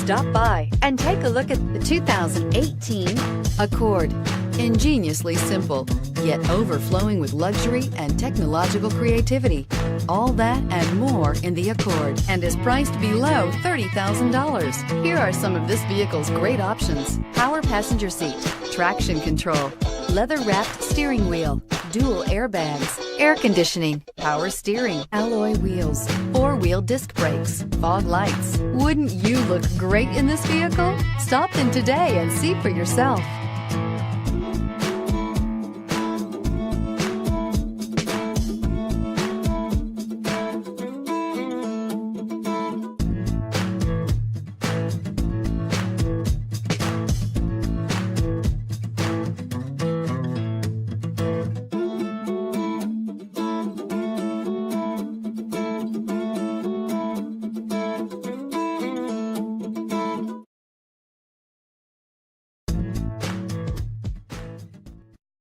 Stop by and take a look at the 2018 Accord. Ingeniously simple, yet overflowing with luxury and technological creativity. All that and more in the Accord, and is priced below $30,000. Here are some of this vehicle's great options: power passenger seat, traction control, leather-wrapped steering wheel, dual airbags, air conditioning, power steering, alloy wheels, four-wheel disc brakes, fog lights. Wouldn't you look great in this vehicle? Stop in today and see for yourself.